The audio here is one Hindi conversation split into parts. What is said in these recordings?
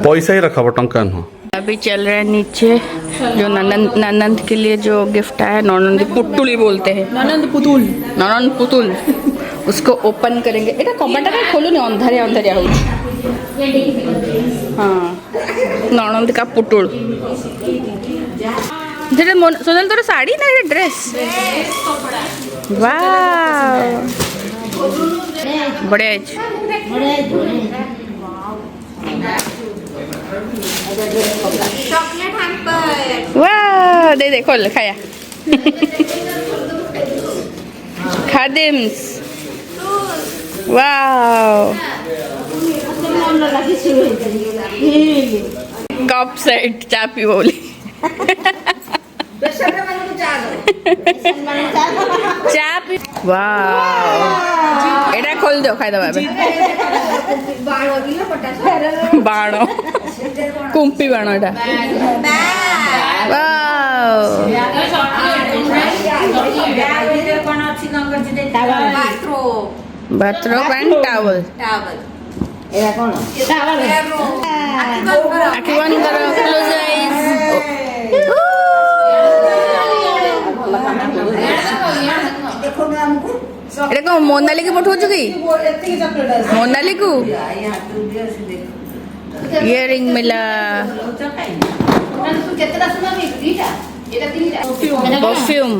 पैसा ही रखा टंका नुह। अभी चल रहे हैं नीचे, जो ननंद के लिए जो गिफ्ट आया, ननंद पुतुली बोलते हैं, ननंद पुतुल, उसको ओपन करेंगे। एटा कबाटा का खोलो नहीं, अंधारिया अंधारिया हो। हाँ, ननंद का पुतुल। सोनल तोर साड़ी ना ड्रेस, वाह बढ़िया। वाह दे दे खोल खाया। खादिम्स, वाह कप सेट चापी बोली। चापी, वाह एटा खोल दो खाई दबा बाण कुंपी बाण एटा। Bathroom and towel. आखि बंद करो, क्लोज आईज। एटा को मोनाली की पठौछु कि मोनाली को इयरिंग मिला। परफ्यूम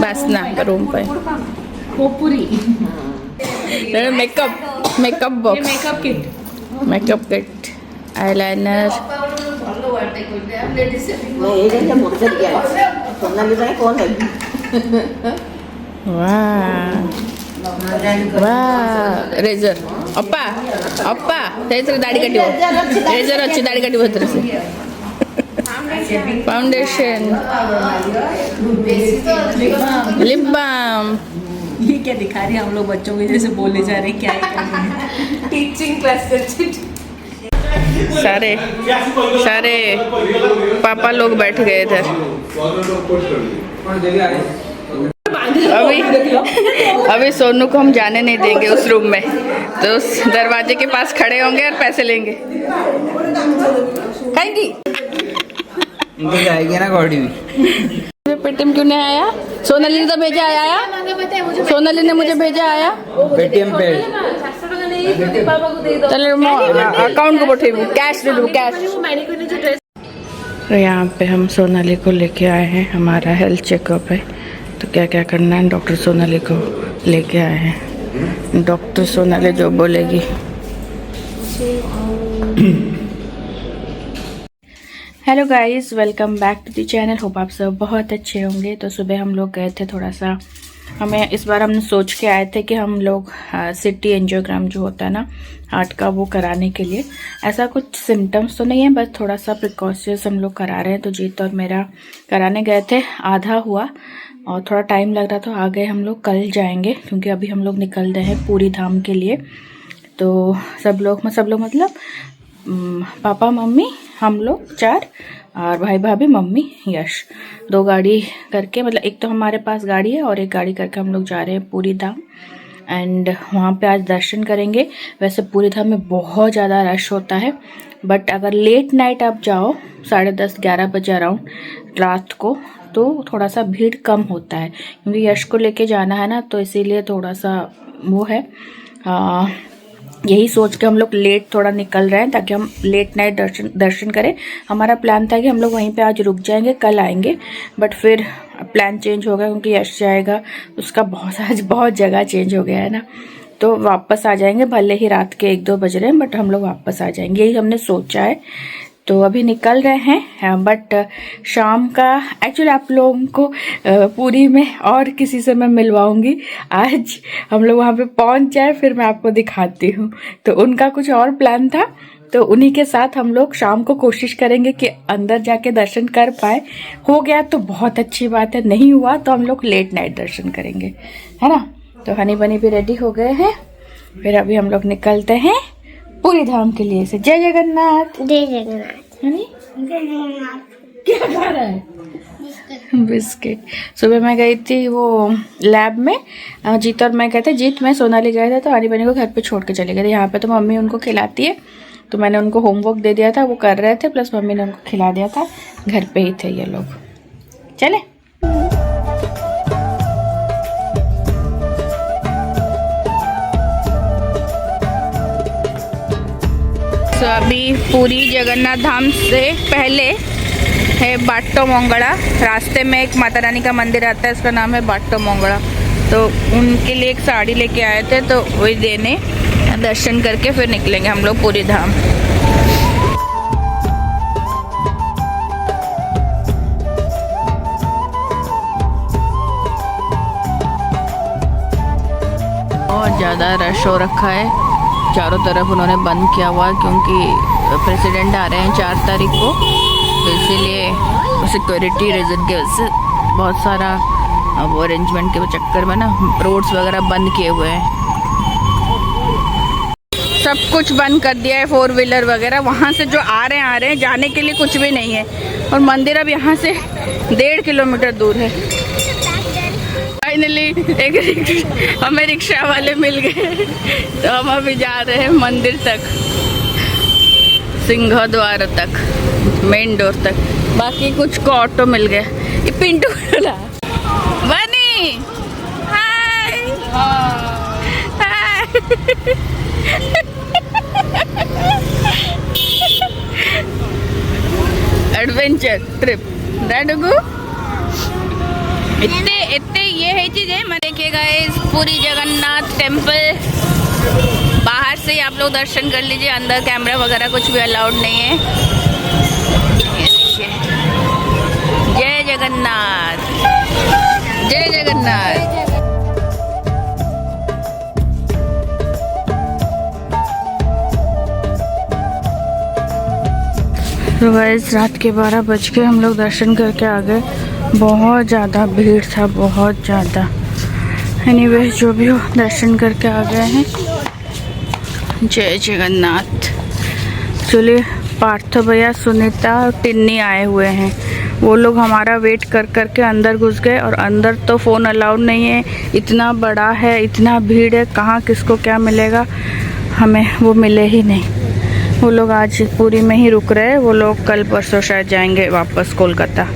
बासना रूम पे। Makeup box, makeup kit, eyeliner. वाह रेजर अप्पा अप्पा दाढ़ी काटिबो, रेजर अच्छी दाढ़ी काटिबो भीतर से। Foundation, lip balm. ये क्या दिखा रहे हैं हम लोग बच्चों के जैसे बोले जा रहे, क्या है टीचिंग क्लास। सारे सारे पापा लोग बैठ गए इधर। अभी सोनू को हम जाने नहीं देंगे उस रूम में, तो उस दरवाजे के पास खड़े होंगे और पैसे लेंगे। कहेंगी ना गौड़ी भी पेटीएम क्यों नहीं आया? सोनाली ने तो भेजा आया, सोनाली ने मुझे भेजा आया पेटीएम पे। चलो अकाउंट को पठेबू, कैश दे दो कैश। तो यहाँ पे हम सोनाली को लेके आए हैं, हमारा हेल्थ चेकअप है, तो क्या क्या करना है डॉक्टर सोनाली को लेके आए हैं। डॉक्टर सोनाली जो बोलेगी। Hello guys, welcome back to the channel. Hope आप सब बहुत अच्छे होंगे। तो सुबह हम लोग गए थे थोड़ा सा, हमें इस बार हमने सोच के आए थे कि हम लोग सिटी एंजियोग्राम जो होता है ना हार्ट का, वो कराने के लिए। ऐसा कुछ सिम्टम्स तो नहीं है, बस थोड़ा सा प्रिकॉशंस हम लोग करा रहे हैं। तो जीत और मेरा कराने गए थे, आधा हुआ और थोड़ा टाइम लग रहा था, आ गए हम लोग। कल जाएंगे क्योंकि अभी हम लोग निकल रहे हैं पूरी धाम के लिए। तो सब लोग मतलब पापा मम्मी हम लोग 4 और भाई भाभी मम्मी यश, 2 गाड़ी करके, मतलब एक तो हमारे पास गाड़ी है और एक गाड़ी करके हम लोग जा रहे हैं पूरी धाम। एंड वहाँ पे आज दर्शन करेंगे। वैसे पूरी धाम में बहुत ज़्यादा रश होता है, बट अगर लेट नाइट आप जाओ 10:30-11 बजे अराउंड रात को, तो थोड़ा सा भीड़ कम होता है, क्योंकि यश को लेके जाना है ना, तो इसीलिए थोड़ा सा वो है। यही सोच के हम लोग लेट थोड़ा निकल रहे हैं ताकि हम लेट नाइट दर्शन करें। हमारा प्लान था कि हम लोग वहीं पे आज रुक जाएंगे, कल आएंगे, बट फिर प्लान चेंज हो गया क्योंकि यश जाएगा, उसका आज बहुत जगह चेंज हो गया है ना, तो वापस आ जाएंगे। भले ही रात के 1-2 बज रहे हैं, बट हम लोग वापस आ जाएंगे, यही हमने सोचा है। तो अभी निकल रहे हैं, बट शाम का एक्चुअली आप लोगों को पूरी में और किसी से मैं मिलवाऊंगी। आज हम लोग वहाँ पे पहुँच जाए फिर मैं आपको दिखाती हूँ। तो उनका कुछ और प्लान था, तो उन्हीं के साथ हम लोग शाम को कोशिश करेंगे कि अंदर जाके दर्शन कर पाए। हो गया तो बहुत अच्छी बात है, नहीं हुआ तो हम लोग लेट नाइट दर्शन करेंगे, है ना। तो हनी बनी भी रेडी हो गए हैं, फिर अभी हम लोग निकलते हैं पूरी धाम के लिए से। जय जगन्नाथ। जय जगन्नाथ। हनी क्या खा रहा है? बिस्किट। सुबह मैं गई थी वो लैब में, जीत और मैं गए थे। जीत मैं सोनाली गए थे तो आनी बनी को घर पे छोड़ के चले गए थे। यहाँ पे तो मम्मी उनको खिलाती है, तो मैंने उनको होमवर्क दे दिया था, वो कर रहे थे, प्लस मम्मी ने उनको खिला दिया था। घर पे ही थे ये लोग। चले तो अभी पूरी जगन्नाथ धाम से पहले है बाट्टो मोंगड़ा। रास्ते में एक माता रानी का मंदिर आता है, उसका नाम है बाट्टो मोंगड़ा। तो उनके लिए एक साड़ी लेके आए थे, तो वही देने, दर्शन करके फिर निकलेंगे हम लोग पूरी धाम। बहुत ज़्यादा रश हो रखा है, चारों तरफ उन्होंने बंद किया हुआ है क्योंकि प्रेसिडेंट आ रहे हैं 4 तारीख को, तो इसीलिए सिक्योरिटी रीज़न के वजह से बहुत सारा वो अरेंजमेंट के चक्कर में ना रोड्स वगैरह बंद किए हुए हैं। सब कुछ बंद कर दिया है, 4 व्हीलर वगैरह। वहाँ से जो आ रहे हैं जाने के लिए कुछ भी नहीं है, और मंदिर अब यहाँ से 1.5 किलोमीटर दूर है। फाइनली हमें रिक्शा वाले मिल गए, तो हम अभी जा रहे हैं मंदिर तक, सिंह द्वार तक, मेन डोर तक। बाकी कुछ को ऑटो मिल गया। ये पिंटू बनी, हाय हाय। एडवेंचर ट्रिप डुगू। इतने ये है चीजें। मैं देखिएगा इस पूरी जगन्नाथ टेम्पल बाहर से ही आप लोग दर्शन कर लीजिए, अंदर कैमरा वगैरह कुछ भी अलाउड नहीं है। जय जगन्नाथ, जय जगन्नाथ। तो गाइस रात के 12 बज के हम लोग दर्शन करके आ गए। बहुत ज़्यादा भीड़ था, बहुत ज़्यादा। एनीवे जो भी हो, दर्शन करके आ गए हैं। जय जगन्नाथ। चलिए, पार्थ भैया, सुनीता और टिन्नी आए हुए हैं। वो लोग हमारा वेट कर कर के अंदर घुस गए, और अंदर तो फ़ोन अलाउड नहीं है। इतना बड़ा है, इतना भीड़ है, कहाँ किसको क्या मिलेगा, हमें वो मिले ही नहीं। वो लोग आज पुरी में ही रुक रहे हैं। वो लोग कल परसों शायद जाएंगे वापस कोलकाता।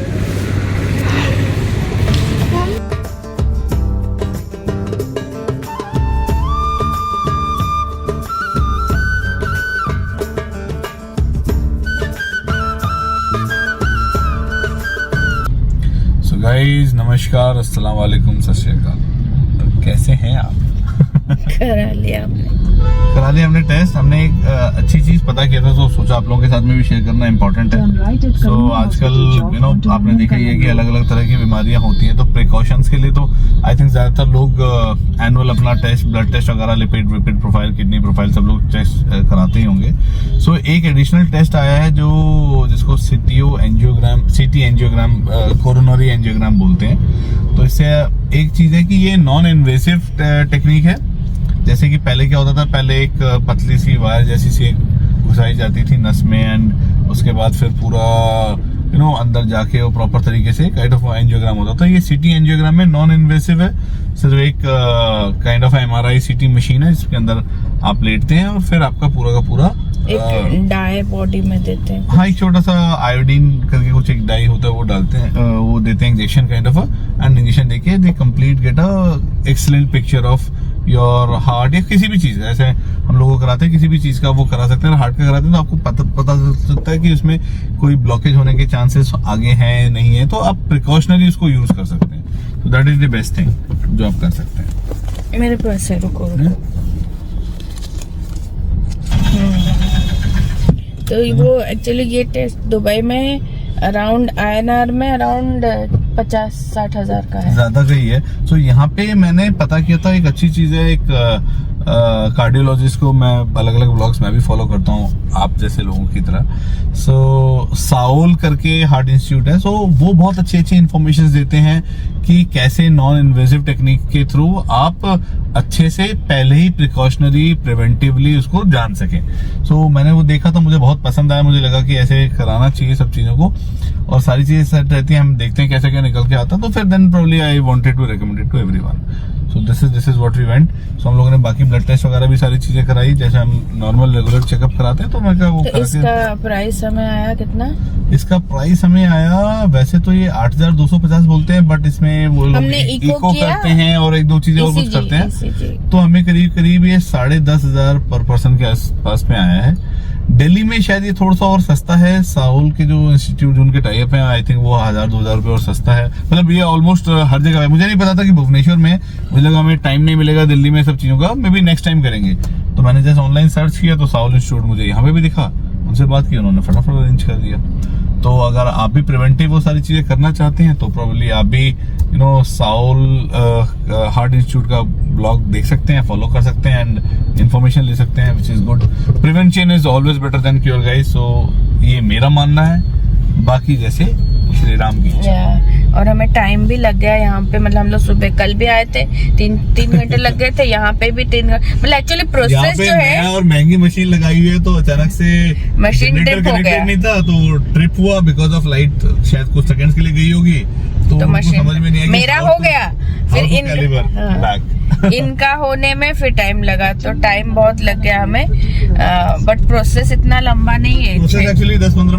गाइस नमस्कार, अस्सलाम वालेकुम, सत श्री अकाल। कैसे हैं आप? करा लिया हमने टेस्ट। हमने एक अच्छी चीज पता किया था, तो सोचा आप लोगों के साथ में भी शेयर करना इम्पोर्टेंट है। सो आजकल आपने देखा ही है कि अलग अलग तरह की बीमारियां होती हैं, तो प्रिकॉशंस के लिए तो आई थिंक ज्यादातर लोग एनुअल अपना टेस्ट, ब्लड टेस्ट वगैरह, लिपिड प्रोफाइल, किडनी प्रोफाइल सब लोग टेस्ट कराते ही होंगे। सो एक एडिशनल टेस्ट आया है जिसको सीटी एंजियोग्राम, कोरोनरी एंजियोग्राम बोलते हैं। तो इससे एक चीज है कि ये नॉन इन्वेसिव टेक्निक है। जैसे कि पहले क्या होता था, पहले एक पतली सी वायर जैसी सी एक घुसाई जाती थी नस में, एंड उसके बाद फिर पूरा अंदर जाके वो प्रॉपर तरीके से काइंड ऑफ एंजियोग्राम होता था। ये सीटी एंजियोग्राम में नॉन इन्वेसिव है, सिर्फ एक kind of MRI CT machine है, जिसके अंदर आप लेटते हैं और फिर आपका पूरा का पूरा एक डाई बॉडी में देते हैं। हाँ, एक छोटा सा आयोडीन करके कुछ एक डाई होता है, वो डालते हैं, वो देते हैं injection kind of, and injection देके they complete get a excellent picture of your heart, या किसी भी चीज। ऐसे हम लोगों को कराते हैं, किसी भी चीज का वो करा सकते हैं। हार्ट का कराते हैं तो आपको पता चल सकता है कि उसमें कोई ब्लॉकेज होने के चांसेस आगे हैं नहीं है, तो आप प्रिकॉशनरी उसको यूज कर सकते हैं। तो that is the best thing जो आप कर सकते हैं। मेरे पास है, रुको। तो वो एक्चुअली ये टेस्ट दुबई में अराउंड INR में अराउंड 50-60 हज़ार का है, ज्यादा का ही है। सो यहाँ पे मैंने पता किया था, एक अच्छी चीज है, एक कार्डियोलॉजिस्ट को मैं अलग अलग ब्लॉग्स मैं भी फॉलो करता हूँ आप जैसे लोगों की तरह। सो साउल करके हार्ट इंस्टीट्यूट है, सो वो बहुत अच्छी अच्छी इंफॉर्मेशन देते हैं कि कैसे नॉन इन्वेजिव टेक्निक के थ्रू आप अच्छे से पहले ही प्रिकॉशनरी प्रिवेंटिवली उसको जान सकें। सो मैंने वो देखा तो मुझे बहुत पसंद आया, मुझे लगा कि ऐसे कराना चाहिए सब चीज़ों को, और सारी चीज़ें सेट रहती हैं, हम देखते हैं कैसे क्या निकल के आता। तो फिर then probably I wanted to recommend it to everyone. So this is what we went. सो हम लोगों ने बाकी ब्लड टेस्ट वगैरह भी सारी चीजें कराई जैसे हम नॉर्मल रेगुलर चेकअप कराते हैं। तो मैं क्या वो तो इसका प्राइस हमें आया कितना? इसका प्राइस हमें आया, वैसे तो ये 8,250 बोलते हैं, बट इसमें वो लोग इको करते हैं और एक दो चीजें और कुछ करते हैं, तो हमें करीब करीब ये 10,500 पर पर्सन के आसपास में आया है। दिल्ली में शायद ये थोड़ा सा और सस्ता है, साउल के जो इंस्टीट्यूट जो उनके टाइप है, आई थिंक वो 1,000-2,000 रुपए और सस्ता है। मतलब ये ऑलमोस्ट हर जगह है। मुझे नहीं पता था कि भुवनेश्वर में, मुझे लगा हमें टाइम नहीं मिलेगा दिल्ली में सब चीजों का, मे बी नेक्स्ट टाइम करेंगे। तो मैंने जैसे ऑनलाइन सर्च किया तो साउल इंस्टीट्यूट मुझे यहाँ पे भी दिखा, उनसे बात की, उन्होंने फटाफट अरेंज कर दिया। तो अगर आप भी प्रिवेंटिव वो सारी चीजें करना चाहते हैं तो प्रोबेबली आप भी साउल हार्ट इंस्टीट्यूट का ब्लॉग देख सकते हैं, फॉलो कर सकते हैं एंड इन्फॉर्मेशन ले सकते हैं, which is good. Prevention is always better than cure guys. So ये मेरा मानना है, बाकी जैसे श्री राम की इच्छा। और हमें टाइम भी लग गया यहाँ पे, मतलब हम लोग सुबह कल भी आए थे, 3 घंटे लग गए थे, यहाँ पे भी 3 घंटे। मतलब एक्चुअली प्रोसेस जो है, और महंगी मशीन लगाई हुई है तो अचानक से मशीन ट्रिप हो गया नहीं था तो ट्रिप हुआ बिकॉज ऑफ लाइट, शायद कुछ सेकंड्स के लिए गई होगी, तो मशीन समझ में नहीं आई। मेरा हो गया, फिर इनका होने में फिर टाइम लगा, तो टाइम बहुत लग गया हमें, बट प्रोसेस इतना लंबा नहीं है, एक्चुअली 10-15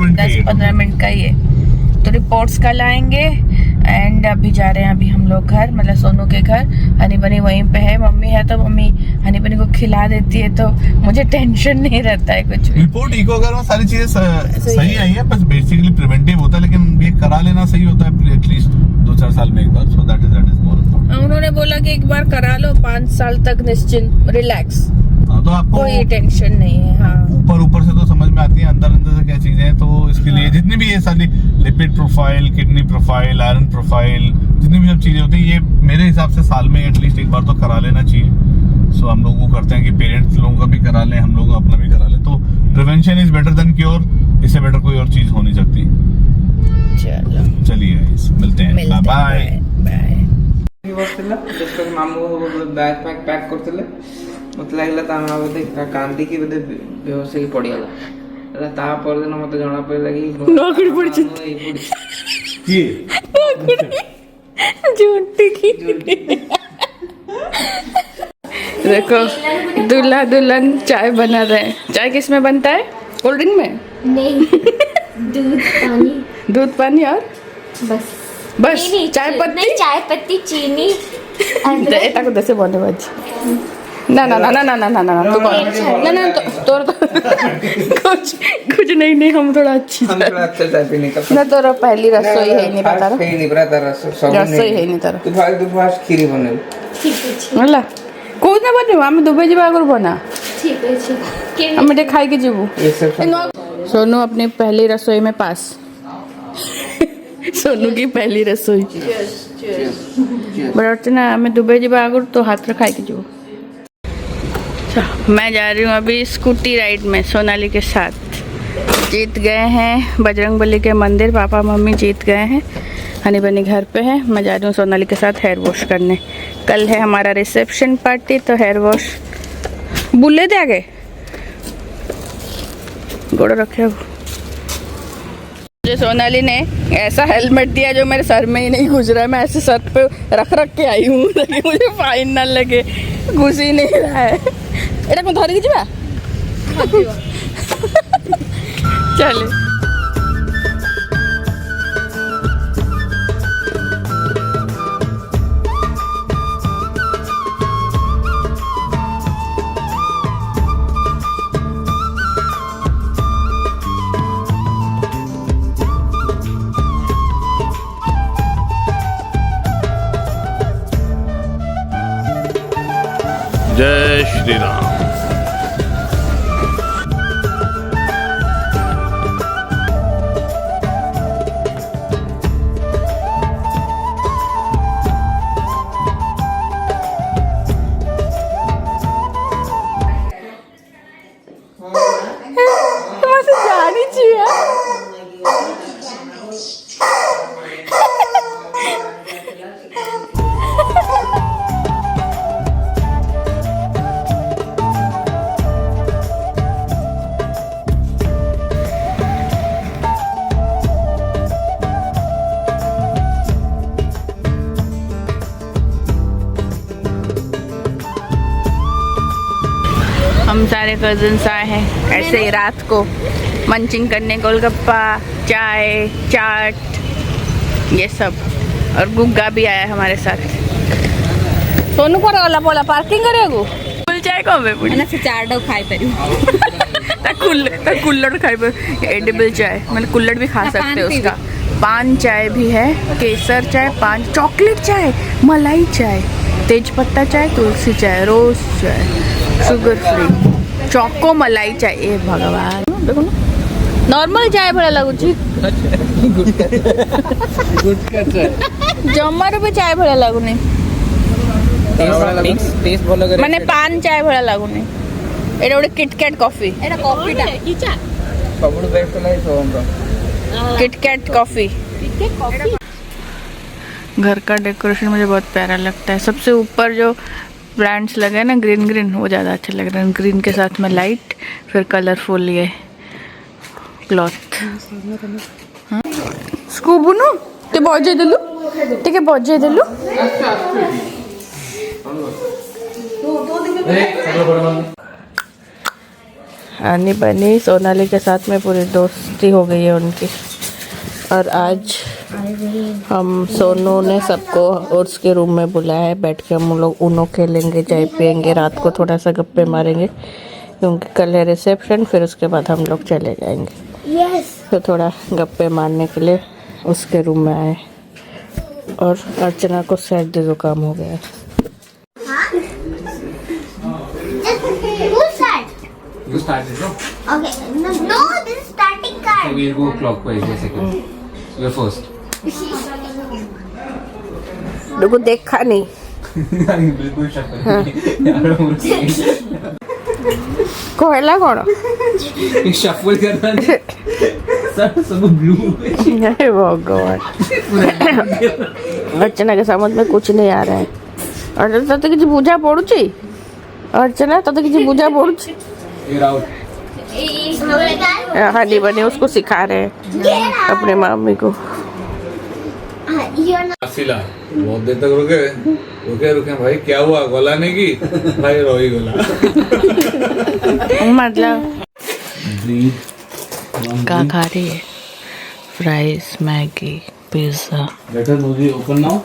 मिनट का ही है। तो रिपोर्ट्स कल आएंगे एंड अभी जा रहे हैं अभी हम लोग घर, मतलब सोनू के घर। हनी बनी वहीं पे है, मम्मी है तो मम्मी हनी बनी को खिला देती है, तो मुझे टेंशन नहीं रहता है कुछ भी। रिपोर्ट इको वगैरह सारी चीजें सही आई है, बस बेसिकली प्रिवेंटिव होता है, लेकिन ये करा लेना सही होता है एटलीस्ट 2-4 साल में एक बार। So that is more important. उन्होंने बोला कि एक बार करा लो, 5 साल तक निश्चिंत रिलैक्स, तो आपको कोई टेंशन नहीं है। हाँ, ऊपर से तो समझ में आती है, अंदर से क्या चीजें हैं, तो इसके लिए जितनी भी ये सारी lipid profile, kidney profile, iron profile, जितनी भी सब चीजें होती हैं, ये मेरे हिसाब से साल में एटलीस्ट एक बार तो करा लेना चाहिए। सो हम लोग वो करते हैं कि पेरेंट्स लोगों का भी करा लें, हम लोग अपना भी करा लें। तो prevention is better than cure, इससे बेटर कोई और चीज हो नहीं सकती। चलो चलिए मिलते हैं, बाय बाय। मामू बैग पैक करते मत लगला ता बोधे कांदी की बोधे बेहोश ही पड़ीगला। ता परदिन मते जना पड़ला कि नौकरी पड़ी झूठी की। देखो दूल्हा दुल्हन चाय बना रहे हैं। चाय किस में बनता है? कोल्ड ड्रिंक में नहीं, दूध पानी और बस चाय पत्ती, नहीं चाय पत्ती, चीनी, एटा को दसे बने बाज ना ना ना ना ना ना ना ना तो ना ना तो कुछ नहीं हम थोड़ा अच्छी हम थोड़ा अच्छा चाय पीने का ना, तोरा पहली रसोई है नहीं पता रहा, नहीं पता रसोई है नहीं तारा, तू भाई तू फास्ट खीरी बने ठीक है होला कोच ना बने हम दुबई जीवा आगर बना, ठीक है के हम बेटे खाई के जीवू। ये सब सोनू अपनी पहली रसोई में पास। सोनू की पहली रसोई बराबर ना, हमें दुबई जीवा आगर तो हाथ रखाई के जीवू। मैं जा रही हूँ अभी स्कूटी राइड में सोनाली के साथ। जीत गए हैं बजरंगबली के मंदिर, पापा मम्मी जीत गए हैं, हनी बनी घर पे है। मैं जा रही हूँ सोनाली के साथ हेयर वॉश करने। कल है हमारा रिसेप्शन पार्टी, तो हेयर वॉश बुले दे आगे गोड़ो रखे हो। मुझे सोनाली ने ऐसा हेलमेट दिया जो मेरे सर में ही नहीं घुस रहा है, मैं ऐसे सर पे रख के आई हूँ ताकि मुझे फाइन ना लगे, घुस ही नहीं रहा है। एटा कौन धरी ଯିବା चले। जय श्री राम। हम सारे कजिन्स आए हैं ऐसे ही रात को मंचिंग करने, गोलगप्पा, चाय, चाट, ये सब। और गुग्गा भी आया हमारे साथ। सोनू को वाला बोला पार्किंग करेगो बोल चाय को बे पुड़ी से 4 डो खाई परी कुल्लड़ खाई पर एडिबल चाय, मतलब कुल्लड़ भी खा सकते हो उसका। पान चाय भी है, केसर चाय, पान, चॉकलेट चाय, मलाई चाय, तेज पत्ता चाय, तुलसी चाय, रोज चाय, शुगर फ्री, चौको मलाई चाय। ए भगवान देखो ना, नॉर्मल चाय भला लगुची, जमार भी चाय भला लगुनी, टेस्ट ଭଲ करे ମାନେ ପାନ ଚାय ଭଳିଆ ଲାଗୁନି। ଏଇଟା ଗୋଟେ କିଟକାଟ କଫି, एटा कॉफी टा ସବୁଠୁ ବେଷ୍ଟ ହେଲା ଏ ସୋମର किटकैट कॉफी। घर का डेकोरेशन मुझे बहुत प्यारा लगता है। सबसे ऊपर जो ब्रांड्स लगे हैं ना ग्रीन ग्रीन, वो ज़्यादा अच्छे लग रहे हैं। ग्रीन के साथ में लाइट, फिर कलरफुल ये क्लॉथ। स्कूबुनु ते बजे देलु, टिके बजे देलु। आनी बनी सोनाली के साथ में पूरी दोस्ती हो गई है उनकी। और आज हम सोनू ने सबको उर्स के रूम में बुलाया है। बैठ के हम लोग ऊनो खेलेंगे, चाय पियेंगे, रात को थोड़ा सा गप्पे मारेंगे क्योंकि कल है रिसेप्शन। फिर उसके बाद हम लोग चले जाएंगे। तो थोड़ा गप्पे मारने के लिए उसके रूम में आए। और अर्चना को सर्दी जुकाम हो गया है। You started, no? Okay, no, this is starting card. So we'll go clockwise, a second. You're first. लोगों देखा नहीं। बिल्कुल कोहला कौन? शफल करना सब ब्लू अरे भगवान, अर्चना के समझ में कुछ नहीं आ रहा है। और तो किसी बुझा पड़ुची, अर्चना तो किसी बुझा पड़ुची। हनी बने उसको सिखा रहे हैं अपने मम्मी को। सिला बहुत देर तक रुके भाई, क्या हुआ? गोला नहीं की भाई, रोई गोला। मतलब क्या खा रही है? Fries, Maggi, pizza. Better movie open now.